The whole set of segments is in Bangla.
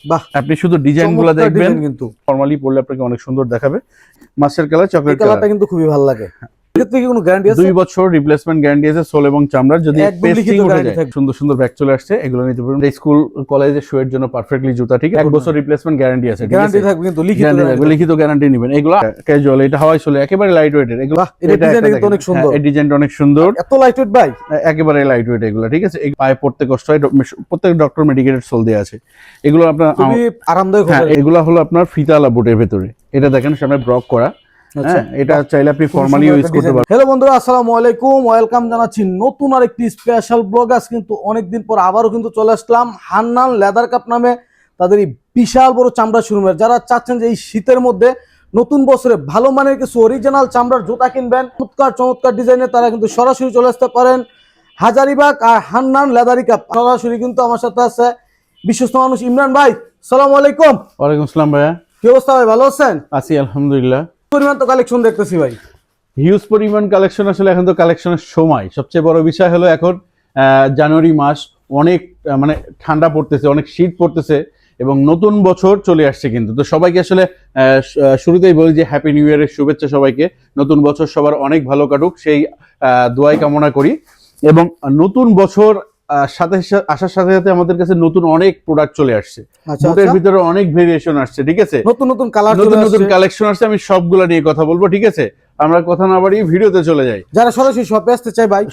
বাহ, আপনি শুধু ডিজাইনগুলো দেখবেন, কিন্তু ফর্মালি পরলে আপনাকে অনেক সুন্দর দেখাবে। মাস্টার কালার, চকলেট কালারটা কিন্তু খুবই ভালো লাগে। এক্ষেত্রে কি কোনো গ্যারান্টি আছে? 2 বছর রিপ্লেসমেন্ট গ্যারান্টি আছে, সোল এবং চামড়ার। যদি পেস্টিং উঠে যায়, সুন্দর সুন্দর ব্যাগ চলে আসছে, এগুলো নিতে পারবেন। স্কুল কলেজে শুয়ের জন্য পারফেক্টলি জুতা, ঠিক আছে। 1 বছর রিপ্লেসমেন্ট গ্যারান্টি আছে, গ্যারান্টি থাকবে, কিন্তু লিখিত গ্যারান্টি নেবেন। এগুলো ক্যাজুয়াল, এটা হাওয়াই চলে, একেবারে লাইট ওয়েট। এগুলো এটা ডিজাইনটা কিন্তু অনেক সুন্দর, এই ডিজাইনটা অনেক সুন্দর। এত লাইট ওয়েট ভাই, একেবারে লাইট ওয়েট এগুলো, ঠিক আছে। এই পায়ে পড়তে কষ্ট হয়, প্রত্যেক ডক্টর মেডিকেটেড সোল দেয়া আছে। এগুলো আপনার খুবই আরামদায়ক হবে। এগুলো হলো আপনার ফিতালা বুটের ভেতরে, এটা দেখেন সামনে ব্রক করা। এটা চাইলে আপনি ফর্মালি ইউজ করতে পারবেন। হ্যালো বন্ধুরা, আসসালামু আলাইকুম, ওয়েলকাম জানাচ্ছি নতুন আরেকটি স্পেশাল ব্লগ। আজ কিন্তু অনেকদিন পর আবারও কিন্তু চলে আসলাম হান্নান লেদার কাপ নামে তাদের এই বিশাল বড় চামড়া শোরুমের। যারা চাচ্ছেন যে এই শীতের মধ্যে নতুন বছরে ভালো মানের কিছু অরিজিনাল চামড়ার জুতা কিনবেন, চমৎকার চমৎকার ডিজাইনের, তারা কিন্তু সরাসরি চলে আসতে পারেন হাজারিবাগ আর হান্নান লেদারি কাপ। সরাসরি কিন্তু আমার সাথে আছে বিশ্বস্ত মানুষ ইমরান ভাই। আসসালামু আলাইকুম। ওয়ালাইকুম আসসালাম ভাইয়া, কি অবস্থা ভাই, ভালো আছেন? আছি আলহামদুলিল্লাহ। পরিমাণ তো কালেকশন দেখতেছি ভাই, হিউজ পরিমাণ কালেকশন। আসলে এখন তো কালেকশনের সময়। সবচেয়ে বড় বিষয় হলো এখন জানুয়ারি মাস, অনেক মানে ঠান্ডা পড়তেছে, অনেক শীত পড়তেছে এবং নতুন বছর চলে আসছে কিন্তু। তো সবাইকে আসলে শুরুতেই বলি যে হ্যাপি নিউ ইয়ারের শুভেচ্ছা সবাইকে। নতুন বছর সবার অনেক ভালো কাটুক, সেই দোয়াই কামনা করি। এবং নতুন বছর সাথে আসার সাথে সাথে আমাদের কাছে নতুন অনেক প্রোডাক্ট চলে আসছে। বুটের ভিতরে অনেক ভেরিয়েশন আসছে, ঠিক আছে। নতুন নতুন কালার, নতুন কালেকশন আসছে। আমি সবগুলা নিয়ে কথা বলবো, ঠিক আছে। আমরা কথা না বাড়িয়ে ভিডিওতে চলে যাই। যারা সরাসরি শপে আসতে চায় ভাই,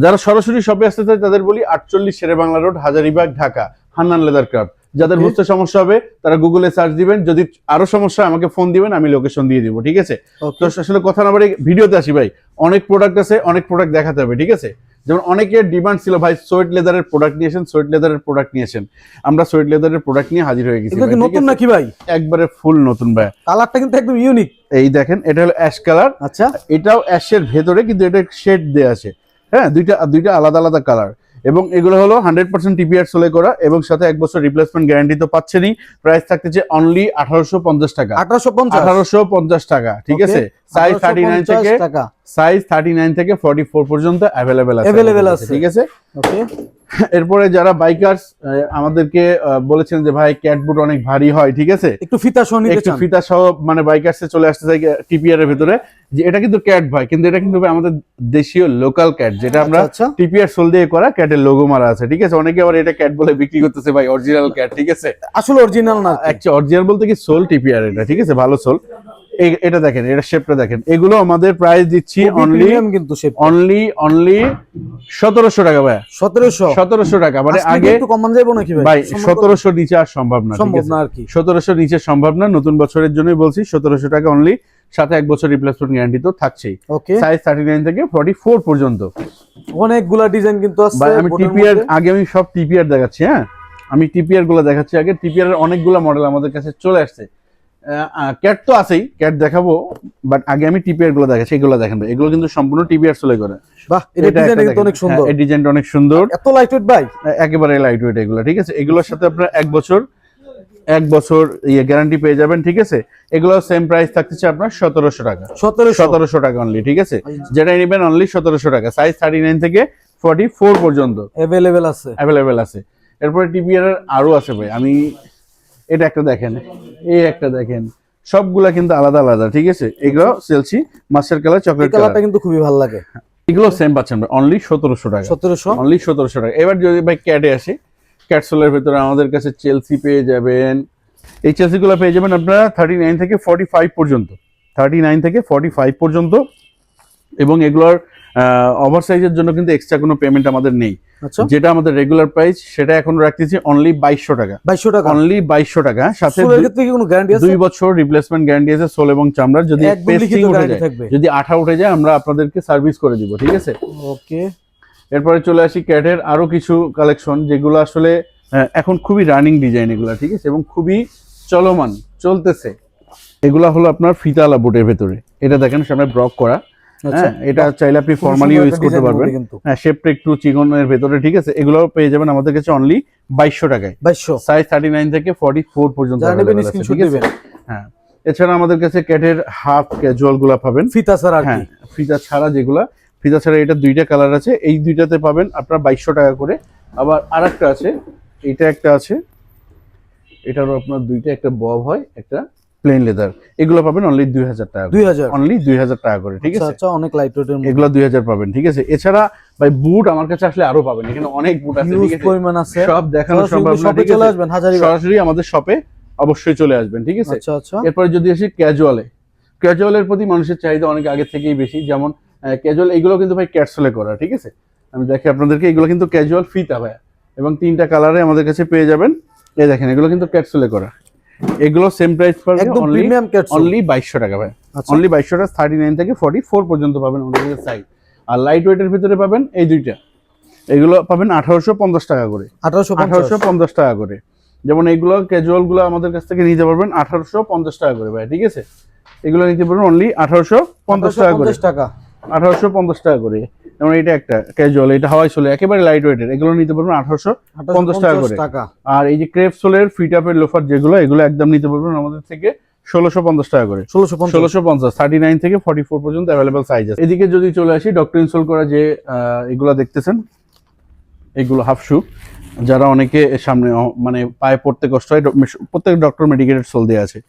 যারা সরাসরি শপে আসতে চায় তাদের বলি 48 Sher-e-Bangla road, Hazaribagh, Dhaka, Hannan leather craft. যাদের বুঝতে সমস্যা হবে তারা গুগলে সার্চ দিবেন, যদি আরো সমস্যা আমাকে ফোন দিবেন, আমি লোকেশন দিয়ে দিব, ঠিক আছে। তো আসলে কথা না বাড়িয়ে ভিডিওতে আসি ভাই। অনেক প্রোডাক্ট আছে, অনেক প্রোডাক্ট দেখাতে হবে, ঠিক আছে। যেমন অনেকের ডিমান্ড ছিল ভাই সোয়েট লেদারের প্রোডাক্ট নিয়েছেন, সোয়েট লেদারের প্রোডাক্ট নিয়েছেন। আমরা সোয়েট লেদারের প্রোডাক্ট নিয়ে হাজির হয়ে গেছি। নতুন নাকি ভাই? একবারে ফুল নতুন ভাই। কালারটা কিন্তু একদম ইউনিক। এই দেখেন, এটা হলো অ্যাশ কালার। আচ্ছা, এটাও অ্যাশের ভেতরে, কিন্তু এটা শেড দেয়া আছে। হ্যাঁ, দুইটা আলাদা আলাদা কালার। এবং এগুলো হলো 100% টিপিআর সোলে করা এবং সাথে 1 বছর রিপ্লেসমেন্ট গ্যারান্টি তো পাচ্ছেনই। প্রাইস থাকতেছে অনলি 1850 টাকা। 1850 টাকা, ঠিক আছে। সাইজ 39 থেকে 44 পর্যন্ত অ্যাভেলেবেল আছে, ঠিক আছে। ওকে। এরপরে যারা বাইকার্স আমাদেরকে বলেছেন যে ভাই ক্যাট বুট অনেক ভারী হয়, ঠিক আছে, একটু ফিতা সহ মানে বাইকার্সে চলে আসতে চাই টিপিআর এর ভিতরে, যে এটা কিন্তু ক্যাট ভাই, কিন্তু এটা কিন্তু আমাদের দেশীয় লোকাল ক্যাট, যেটা আমরা টিপিআর সোল দিয়ে করা, ক্যাটের লোগো মারা আছে, ঠিক আছে। অনেকে আবার এটা ক্যাট বলে বিক্রি করতেছে ভাই, অরিজিনাল ক্যাট, ঠিক আছে। আসলে অরিজিনাল না, অ্যাকচুয়ালি অরিজিনাল বলতে কি সোল টিপিআর এটা, ঠিক আছে, ভালো সোল। এটা দেখেন, এটা শেপটা দেখেন। এগুলো আমাদের প্রাইস দিচ্ছি অনলি 1700 টাকা ভাই। 1700 টাকা, মানে আগে একটু কম যাবে নাকি ভাই? 1700 নিচে আর সম্ভব না, ঠিক আছে। 1700 নিচে সম্ভব না, নতুন বছরের জন্যই বলছি 1700 টাকা অনলি, সাথে 1 বছর রিপ্লেসমেন্ট গ্যারান্টি তো থাকছেই। সাইজ 39 থেকে 44 পর্যন্ত অনেকগুলা ডিজাইন কিন্তু আছে ভাই। আমি টিপিআর আগে আমি সব টিপিআর দেখাচ্ছি। হ্যাঁ, আমি টিপিআর গুলো দেখাচ্ছি আগে। টিপিআর এর অনেকগুলো মডেল আমাদের কাছে চলে আসছে। ক্যাট তো আছেই, ক্যাট দেখাবো, বাট আগে আমি টিপিআর গুলো দেখাচ্ছি। এগুলো দেখেন ভাই, এগুলো কিন্তু সম্পূর্ণ টিপিআর সোলে করে। বাহ, এটা ডিজাইনটা কিন্তু অনেক সুন্দর। এই ডিজাইনটা অনেক সুন্দর, এত লাইট ওয়েট ভাই, একেবারে লাইট ওয়েট এগুলো, ঠিক আছে। এগুলোর সাথে আপনারা 1 বছর গ্যারান্টি পেয়ে যাবেন, ঠিক আছে। এগুলো সেম প্রাইস থাকতেছে আপনার 1700 টাকা। 1700 টাকা অনলি, ঠিক আছে। যেটা নেবেন অনলি 1700 টাকা। সাইজ 39 থেকে 44 পর্যন্ত অ্যাভেলেবেল আছে। এরপরে টিপিআর এর আরো আছে ভাই। আমি এটা একটা দেখেন, এই একটা দেখেন, সবগুলা কিন্তু আলাদা আলাদা, ঠিক আছে। এগুলো সেলসি মাস্টার কালার, চকলেট কালারটা কিন্তু খুবই ভালো লাগে। এগুলো সেম পাচ্ছেন ভাই অনলি 1700 টাকা। অনলি 1700 টাকা। এবার যদি ভাই ক্যাটে আসি, ক্যাটসোলের ভিতরে আমাদের কাছে চেলসি পেয়ে যাবেন। এই চেলসি গুলো পেয়ে যাবেন আপনারা 39 থেকে 45 পর্যন্ত, 39 থেকে 45 পর্যন্ত। এবং এগুলোর ওভার সাইজের জন্য কিন্তু এক্সট্রা কোনো পেমেন্ট আমাদের নেই। যেটা আমাদের রেগুলার প্রাইস, সেটা এখন রাখতেছি অনলি 2200 টাকা। অনলি 2200 টাকা। সাথে 2 বছর রিপ্লেসমেন্ট গ্যারান্টি আছে, সোল এবং চামড়ার। যদি পেস্টিং উঠে যায়, যদি আঠা উঠে যায়, আমরা আপনাদেরকে সার্ভিস করে দিব, ঠিক আছে। ওকে। এরপরে চলে আসি ক্যাটের আরো কিছু কালেকশন, যেগুলো আসলে এখন খুবই রানিং ডিজাইন এগুলা, ঠিক আছে, এবং খুবই চলমান চলতেছে। এগুলা হলো আপনার ফিতালা বুটের ভেতরে, এটা দেখেন সামনে ব্রক করা। হ্যাঁ, এটা চাইলে আপনি ফর্মালি ইউজ করতে পারবেন। হ্যাঁ, শেপটা একটু চিকনের ভেতরে, ঠিক আছে। এগুলো পেয়ে যাবেন আমাদের কাছে অনলি 2200 টাকায়। সাইজ 39 থেকে 44 পর্যন্ত। হ্যাঁ, এছাড়া আমাদের কাছে ক্যাটের হাফ ক্যাজুয়াল গুলা পাবেন, ফিতা ছাড়া। হ্যাঁ, ফিতা ছাড়া যেগুলা, ফিতা ছাড়া এটা 2টা কালার আছে। এই 2টাতে পাবেন আপনার 2200 টাকা করে। আবার আরেকটা আছে, এটা একটা আছে, এটারও আপনার দুইটা, একটা বব হয়, একটা প্লেন লেদার। এগুলো পাবেন অনলি 2000 টাকা, 2000 অনলি 2000 টাকা করে, ঠিক আছে। আচ্ছা, অনেক লাইট ওয়েটের মধ্যে এগুলো 2000 পাবেন, ঠিক আছে। এছাড়া ভাই বুট আমার কাছে আসলে আরো পাবেন, এখানে অনেক বুট আছে, হিউজ ঠিক আছে। পরিমাণ আছে, সব দেখানো সম্ভব না, শপে ঠিক চলে আছে। আসবেন হাজারিবাগ, সরাসরি আমাদের শপে অবশ্যই চলে আসবেন, ঠিক আছে। আচ্ছা আচ্ছা। এরপরে যদি আসি ক্যাজুয়ালের প্রতি মানুষের চাহিদা অনেক আগে থেকেই বেশি। যেমন ক্যাজুয়াল এগুলো কিন্তু ভাই ক্যাটসোলে করা, ঠিক আছে। আমি দেখি আপনাদেরকে, এগুলো কিন্তু ক্যাজুয়াল ফিতা ভাই, এবং 3টা কালারে আমাদের কাছে পেয়ে যাবেন। এই দেখেন, এগুলো কিন্তু ক্যাটসোলে করা। এগুলো সেম প্রাইস পাবেন একদম প্রিমিয়াম ক্যাটসুল, অনলি 2200 টাকা ভাই, আচ্ছা। অনলি 2200 টাকা। 39 থেকে 44 পর্যন্ত পাবেন আমাদের কাছে সাইজ। আর লাইট ওয়েটের ভিতরে পাবেন এই দুইটা, এগুলো পাবেন 1850 টাকা করে, 1850 টাকা করে। যেমন এইগুলো ক্যাজুয়াল গুলো আমাদের কাছ থেকে নিতে পারবেন 1850 টাকা করে ভাই, ঠিক আছে। এগুলো নিতে পারবেন অনলি 1850 টাকা করে, 1850 টাকা করে। যেমন এটা একটা ক্যাজুয়াল, এটা হাওয়াই সোলে একেবারে লাইট ওয়েটের, এগুলো নিতে পারবেন 1850 টাকা করে। আর এই যে ক্রেপ সোলের ফিট আপের লোফার যেগুলো, এগুলো একদম নিতে পারবেন আমাদের থেকে 1650 টাকা করে, 1650। 39 থেকে 44 পর্যন্ত অ্যাভেলেবল সাইজ আছে। এদিকে যদি চলে আসি, ডক্টর ইনসোল করা যে এগুলো দেখতেছেন, এগুলো হাফ শু, যারা অনেকে সামনে মানে পায়ে পড়তে কষ্ট হয়, প্রত্যেক ডক্টর মেডিকেটেড সোল দেওয়া আছে।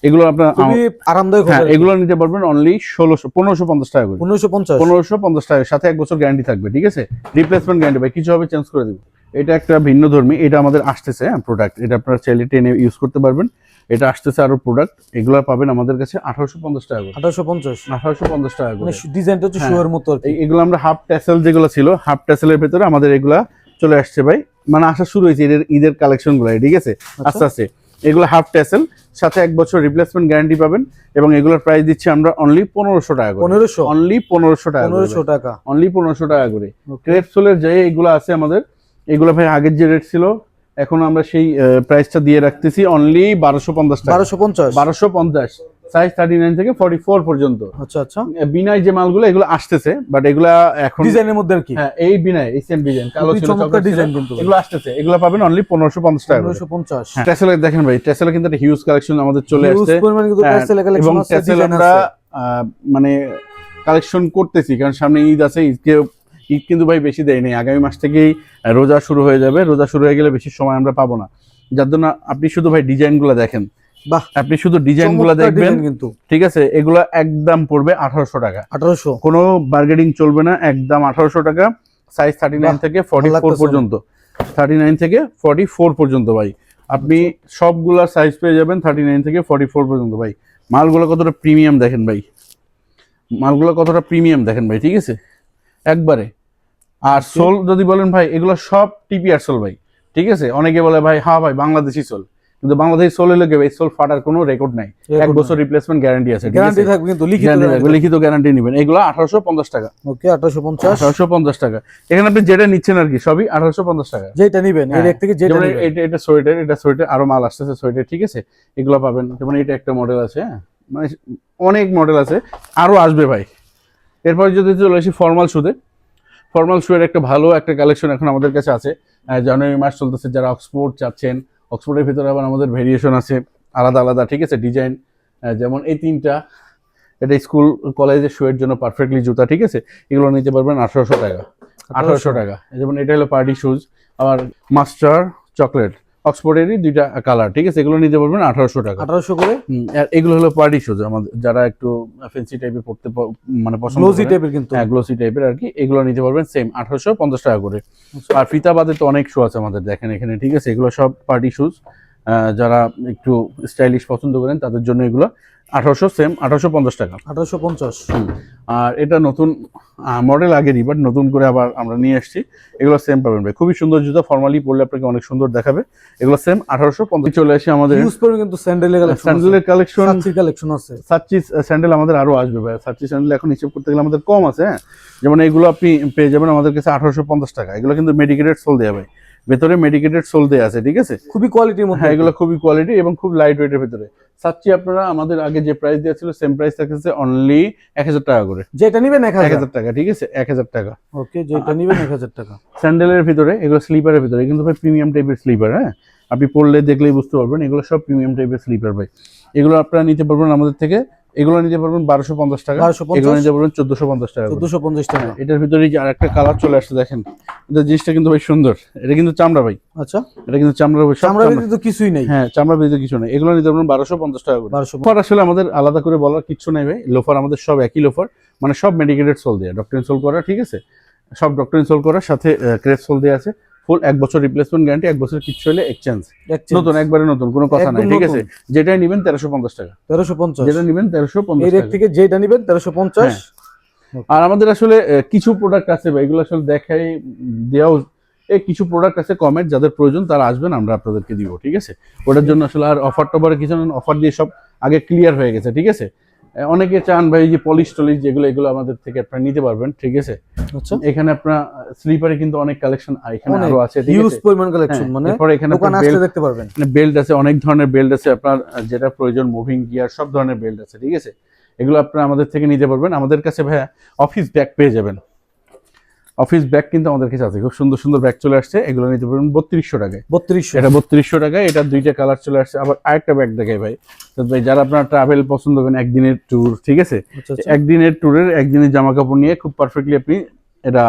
এগুলো আপনার খুবই আরামদায়ক, হ্যাঁ, এগুলো নিতে পারবেন অনলি 1550 টাকা করে, 1550 টাকা, সাথে 1 বছর গ্যারান্টি থাকবে, ঠিক আছে। রিপ্লেসমেন্ট গ্যারান্টি ভাই, কিছু হবে চেঞ্জ করে দিব। এটা একটা ভিন্ন ধর্মী, এটা আমাদের আসতেছে প্রোডাক্ট, এটা আপনারা চাইলে টেনে ইউজ করতে পারবেন। এটা আসতেছে আরো প্রোডাক্ট, এগুলো পাবেন আমাদের কাছে 1850 টাকা করে, 1850 টাকা করে। ডিজাইনটা হচ্ছে শুয়ের মতো। এগুলো আমরা হাফ ট্যাসেল যেগুলো ছিল, হাফ ট্যাসেলের ভিতরে আমাদের এগুলা চলে আসছে ভাই, মানে আসা শুরু হয়েছে ঈদের কালেকশন গুলো, ঠিক আছে। আস্তে আস্তে এগুলো হাফ ট্যাসেল, সাথে 1 বছর রিপ্লেসমেন্ট গ্যারান্টি পাবেন, এবং এগুলোর প্রাইস দিচ্ছি আমরা অনলি 1500 টাকা করে, 1500, অনলি 1500 টাকা, 1500 টাকা, অনলি 1500 টাকা করে। ক্রেপ সোলের যে এগুলো আছে আমাদের, এগুলো ভাই আগের যে রেট ছিল, এখন আমরা সেই প্রাইসটা দিয়ে রাখতেছি অনলি 1250 টাকা, 1250, সাইজ 39 থেকে 44 পর্যন্ত। আচ্ছা আচ্ছা। বিনাই যে মালগুলো এগুলো আসতেছে, বাট এগুলা এখন ডিজাইনের মধ্যে আর কি, হ্যাঁ এই বিনাই এই সেম ডিজাইন, কালো ছিল, চমৎকার ডিজাইন, কিন্তু এগুলো আসতেছে, এগুলো পাবেন অনলি 1550 টাকা, 1550। টেসেলে দেখেন ভাই, টেসেলে কিন্তু একটা হিউজ কালেকশন আমাদের চলে আসছে, এবং টেসেল আমরা মানে কালেকশন করতেছি, কারণ সামনে ঈদ আছে। ঈদ কিন্তু ভাই বেশি দেয় নেই, আগামী মাস থেকেই রোজা শুরু হয়ে যাবে, রোজা শুরু হয়ে গেলে বেশি সময় আমরা পাবো না, যার জন্য আপনি শুধু ভাই ডিজাইন গুলো দেখেন, বাহ, আপনি শুধু ডিজাইন গুলো দেখবেন, কিন্তু ঠিক আছে। এগুলো একদম পড়বে 1800 টাকা, 1800, কোনো বার্গেনিং চলবে না, একদম 1800 টাকা। সাইজ 39 থেকে 44 পর্যন্ত, 39 থেকে 44 পর্যন্ত ভাই, আপনি সবগুলা সাইজ পেয়ে যাবেন 39 থেকে 44 পর্যন্ত ভাই। মালগুলো কতটা প্রিমিয়াম দেখেন ভাই, মালগুলো কতটা প্রিমিয়াম দেখেন ভাই, ঠিক আছে একবারে। আর সোল যদি বলেন ভাই, এগুলো সব টিপিআর সোল ভাই, ঠিক আছে। অনেকে বলে ভাই হ্যাঁ ভাই বাংলাদেশি সোল, কিন্তু বাংলাদেশি সোল হলে ভাই সোল ফাটার কোনো রেকর্ড নাই, 1 বছর রিপ্লেসমেন্ট গ্যারান্টি আছে, গ্যারান্টি থাকবে, কিন্তু লিখিত গ্যারান্টি নেবেন। এগুলো 1850 টাকা, ওকে, 1850 টাকা। এখানে আপনি যেটা নিচ্ছেন আর কি, সবই 1850 টাকা, যেটা নেবেন এই রেট থেকে, যেটা এটা সোয়েটার, এটা সোয়েটার, আরো মাল আসতেছে সোয়েটার, ঠিক আছে। এগুলো পাবেন, যেমন এটা একটা মডেল আছে, মানে অনেক মডেল আছে, আরো আসবে ভাই। এরপর যদি চলে আসি ফর্মাল শুতে, ফর্মাল শুয়ের একটা ভালো একটা কালেকশন এখন আমাদের কাছে আছে। জানুয়ারি মাস চলতেছে, যারা অক্সফোর্ড চাচ্ছেন, অক্সফোর্ডের ভিতরে আবার আমাদের ভেরিয়েশন আছে আলাদা আলাদা, ঠিক আছে, ডিজাইন। যেমন এই 3টা, এটা স্কুল কলেজের শুয়ের জন্য পারফেক্টলি জুতা, ঠিক আছে। এগুলো নিতে পারবেন 1800 টাকা, 1800 টাকা। যেমন এটা হলো পার্টি শুজ, আবার মাস্টার চকলেট, অক্সফোর্ডেরই 2টা কালার, ঠিক আছে। এগুলো নিতে পারবেন 1800 টাকা, 1800 করে। আর এগুলো হলো পার্টি শুজ, আমাদের যারা একটু ফ্যান্সি টাইপের পড়তে মানে পছন্দ করেন, গ্লোসি টাইপের, কিন্তু হ্যাঁ গ্লোসি টাইপের আর কি, এগুলো নিতে পারবেন সেম 1850 টাকা করে। আর ফিতা বাদে তো অনেক শু আছে আমাদের, দেখেন এখানে, ঠিক আছে। এগুলো সব পার্টি শুজ, যারা একটু স্টাইলিশ পছন্দ করেন তাদের জন্য এগুলো 1800, সেম 1850 টাকা, 1850। আর এটা নতুন মডেল আগেরই, বাট নতুন করে আবার আমরা নিয়ে আসছি। এগুলো সেম পাবেন ভাই, খুবই সুন্দর জুতা, ফর্মালি পরলে আপনাকে অনেক সুন্দর দেখাবে। এগুলো সেম 1850। চলে আসি আমাদের ইউজ করে কিন্তু স্যান্ডেলের কালেকশন, কালেকশন আছে, সাচ্চি স্যান্ডেল আমাদের আরো আসবে ভাই। সাচ্চি স্যান্ডেল এখন হিসেব করতে গেলে আমাদের কম আছে, হ্যাঁ। যেমন এগুলো আপনি পেয়ে যাবেন আমাদের কাছে 1850 টাকা। এগুলো কিন্তু মেডিকেটেড সোল দেওয়া ভাই, ভেতরে মেডিকেটেড সোল দেওয়া আছে, ঠিক আছে, খুবই কোয়ালিটির মধ্যে। হ্যাঁ, এগুলো খুবই কোয়ালিটি এবং খুব লাইট ওয়েটের ভিতরে। সাচ্চি আপনারা আমাদের আগে যে প্রাইস দেওয়া ছিল, সেম প্রাইস থাকছে অনলি 1000 টাকা করে, যেটা নিবেন 1000 টাকা, ঠিক আছে, 1000 টাকা, ওকে, যেটা নিবেন 1000 টাকা। স্যান্ডেলের ভিতরে, এগুলো স্লিপারের ভিতরে, কিন্তু ভাই প্রিমিয়াম টাইপের স্লিপার, হ্যাঁ, আপনি পরলে দেখলেই বুঝতে পারবেন, এগুলো সব প্রিমিয়াম টাইপের স্লিপার ভাই। এগুলো আপনারা নিতে পারবেন আমাদের থেকে এগুলো নিতে পারবেন 1250 টাকা, 1250 এগুলো নিতে পারবেন 1450 টাকা করে। 1450 টাকা। এটার ভিতরে যে আরেকটা কালার চলে আসছে দেখেন, এটা জিনিসটা কিন্তু ভাই সুন্দর, এটা কিন্তু চামড়া ভাই, আচ্ছা এটা কিন্তু চামড়া ভাই, সব চামড়া চামড়া। ব্যতীত কিছুই নেই। হ্যাঁ, চামড়া ব্যতীত কিছু নেই, এগুলো নিতে পারবেন 1250 টাকা করে। 1250 লোফার আসলে আমাদের আলাদা করে বলার কিছু নেই ভাই, লোফার আমাদের সব একই লোফার, মানে সব মেডিকেটেড সোল দেয়া, ডক্টর ইনসোল করা, ঠিক আছে, সব ডক্টর ইনসোল করা, সাথে ক্রেপ সোল দেয়া আছে, ফুল 1 বছর রিপ্লেসমেন্ট গ্যারান্টি, 1 বছর কিছু হলে এক্সচেঞ্জ, নতুন, একবারে নতুন, কোনো কথা নাই, একদম ঠিক আছে। নতুন। যেটাই নেবেন 1350 টাকা, 1350, যেটা নেবেন 1350 এই রেট টাকা। থেকে যেটা নেবেন 1350। আর আমাদের আসলে কিছু প্রোডাক্ট আছে ভাই, এগুলো আসলে দেখাই দেওয়াও, কিছু প্রোডাক্ট আছে কমের, যাদের প্রয়োজন তারা আসবেন, আমরা আপনাদেরকে দিব, ঠিক আছে। ওটার জন্য আসলে আর অফার টফারে কিছু না, অফার দিয়ে সব আগে ক্লিয়ার হয়ে গেছে, ঠিক আছে। অনেকে চান ভাই যে পলিশ টলিশ যেগুলো, এগুলো আমাদের থেকে আপনারা নিতে পারবেন, ঠিক আছে। আচ্ছা, এখানে আপনার স্লিপারে কিন্তু অনেক কালেকশন এখানে আরো আছে, ঠিক হিউজ আছে। পরিমাণ কালেকশন, হ্যাঁ, মানে এরপরে এখানে দোকান আপনার আসলে দেখতে পারবেন। বেল্ট আছে, অনেক ধরনের বেল্ট আছে আপনার, যেটা প্রয়োজন, মুভিং গিয়ার, সব ধরনের বেল্ট আছে, ঠিক আছে। এগুলো আপনারা আমাদের থেকে নিতে পারবেন। আমাদের কাছে ভাইয়া অফিস ব্যাগ পেয়ে যাবেন, অফিস ব্যাগ কিন্তু আমাদের কাছে আছে, খুব সুন্দর সুন্দর ব্যাগ চলে আসছে, এগুলো নিতে পারবেন 3200 টাকায়। 3200, এটা 3200 টাকায়, এটা দুইটা কালার চলে আসছে। আবার আরেকটা ব্যাগ দেখাই ভাই, তো ভাই যারা আপনারা ট্রাভেল পছন্দ করেন, একদিনের ট্যুর, ঠিক আছে, আচ্ছা আচ্ছা, একদিনের ট্যুরের একদিনের জামা কাপড় নিয়ে খুব পারফেক্টলি আপনি এটা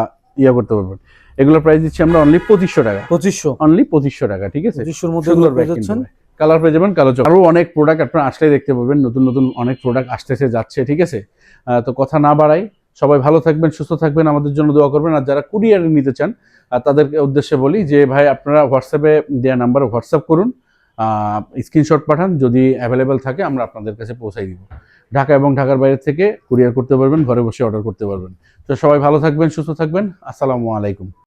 করতে পারবেন। এগুলোর প্রাইস দিচ্ছি আমরা অনলি 2500 টাকা, 2500, অনলি 2500 টাকা, ঠিক আছে। 2500 এর মধ্যে সুন্দর এগুলো ব্যাগ পেয়ে যাচ্ছেন। কালার পেয়ে যাবেন, কালো চোখ। আরো অনেক প্রোডাক্ট আপনারা আসলে দেখতে পাবেন, নতুন নতুন অনেক প্রোডাক্ট আসতেছে যাচ্ছে, ঠিক আছে। তো কথা না বাড়াই, সবাই ভালো থাকবেন, সুস্থ থাকবেন, আমাদের জন্য দোয়া করবেন। আর যারা কুরিয়ারে নিতে চান, তাদেরকে উদ্দেশ্যে বলি যে ভাই আপনারা হোয়াটসঅ্যাপে দেওয়া নাম্বারে হোয়াটসঅ্যাপ করুন, স্ক্রিনশট পাঠান, যদি অ্যাভেলেবেল থাকে আমরা আপনাদের কাছে পৌঁছাই দিব। ঢাকা এবং ঢাকার বাইরে থেকে কুরিয়ার করতে পারবেন, ঘরে বসে অর্ডার করতে পারবেন। তো সবাই ভালো থাকবেন, সুস্থ থাকবেন, আসসালামু আলাইকুম।